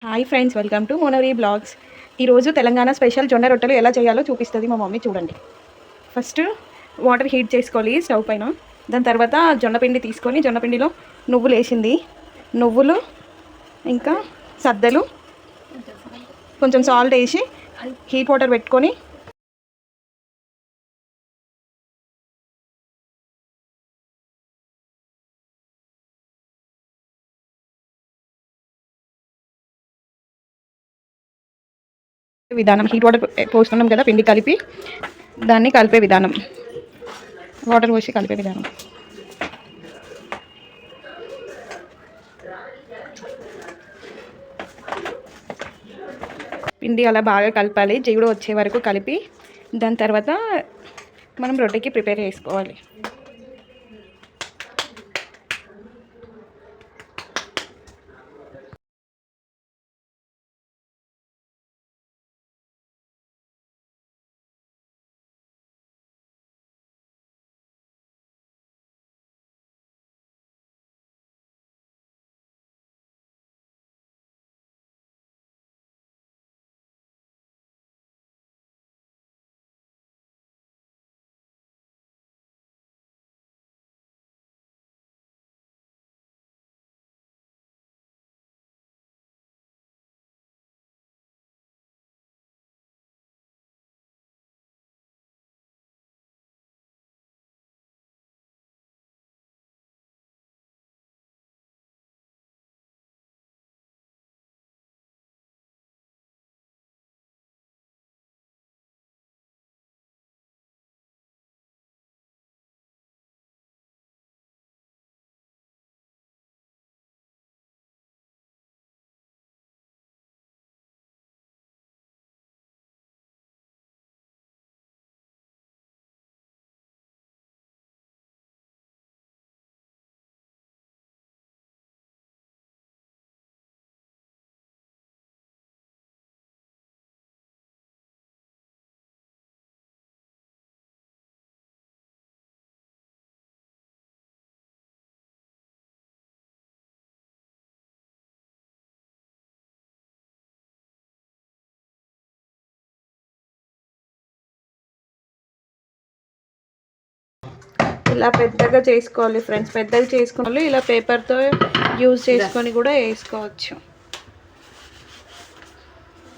Hi friends, welcome to Monari blogs. ఈరోజు Telangana special జొన్న రొట్టెలు ఎలా చేయాలో చూపిస్తుంది మా మమ్మీ. చూడండి. ఫస్ట్ వాటర్ హీట్ చేసుకోవాలి స్టవ్ పైన. దాని తర్వాత జొన్నపిండి తీసుకొని జొన్నపిండిలో నువ్వులు వేసింది, నువ్వులు ఇంకా సద్దలు, కొంచెం సాల్ట్ వేసి హీట్ వాటర్ పెట్టుకొని విధానం, హీట్ వాటర్ పోస్తున్నాం కదా, పిండి కలిపి దాన్ని కలిపే విధానం, వాటర్ పోసి కలిపే విధానం. పిండి అలా బాగా కలపాలి, జిగుడు వచ్చే వరకు కలిపి దాని తర్వాత మనం రొట్టెకి ప్రిపేర్ చేసుకోవాలి. ఇలా పెద్దగా చేసుకోవాలి ఫ్రెండ్స్, పెద్దగా చేసుకోవాలి. ఇలా పేపర్తో యూజ్ చేసుకొని కూడా వేసుకోవచ్చు.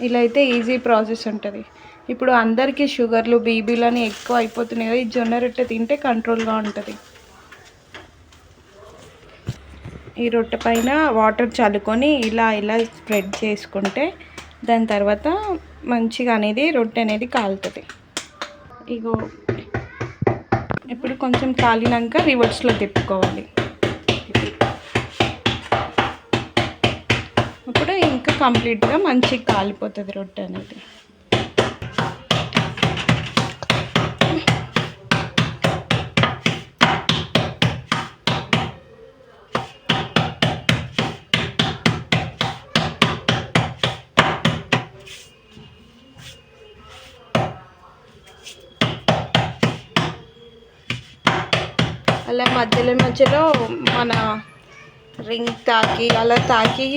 ఇలా అయితే ఈజీ ప్రాసెస్ ఉంటుంది. ఇప్పుడు అందరికీ షుగర్లు, బీపీలు అని ఎక్కువ అయిపోతున్నాయి కదా, ఈ జొన్న రొట్టె తింటే కంట్రోల్గా ఉంటుంది. ఈ రొట్టె పైన వాటర్ చల్లుకొని ఇలా ఇలా స్ప్రెడ్ చేసుకుంటే దాని తర్వాత మంచిగా అనేది రొట్టె అనేది కాలుతుంది. ఇగో ఇప్పుడు కొంచెం కాలినాక రివర్స్లో తిప్పుకోవాలి. అప్పుడు ఇంకా కంప్లీట్గా మంచిగా కాలిపోతుంది రొట్టె అనేది. అలా మధ్యలో మన రింగ్ తాకి అలా తాకి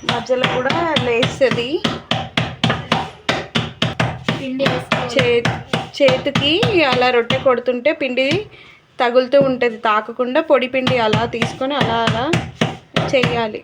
మధ్యలో కూడా లేస్తుంది. చేతికి అలా రొట్టె కొడుతుంటే పిండి తగులుతూ ఉంటుంది, తాకకుండా పొడి పిండి అలా తీసుకొని అలా అలా చెయ్యాలి.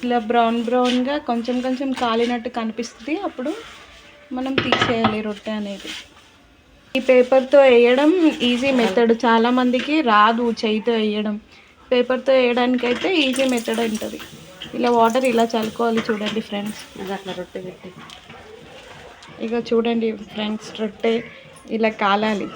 ఇలా బ్రౌన్గా కొంచెం కొంచెం కాలినట్టు కనిపిస్తుంది. అప్పుడు మనం తీసేయాలి రొట్టె అనేది. ఈ పేపర్తో వేయడం ఈజీ మెథడ్, చాలామందికి రాదు చేయితో వేయడం. పేపర్తో వేయడానికైతే ఈజీ మెథడ్ ఉంటుంది. ఇలా వాటర్ ఇలా చల్లుకోవాలి. చూడండి ఫ్రెండ్స్, అట్లా రొట్టె పెట్టి ఇక చూడండి ఫ్రెండ్స్, రొట్టె ఇలా కాలాలి.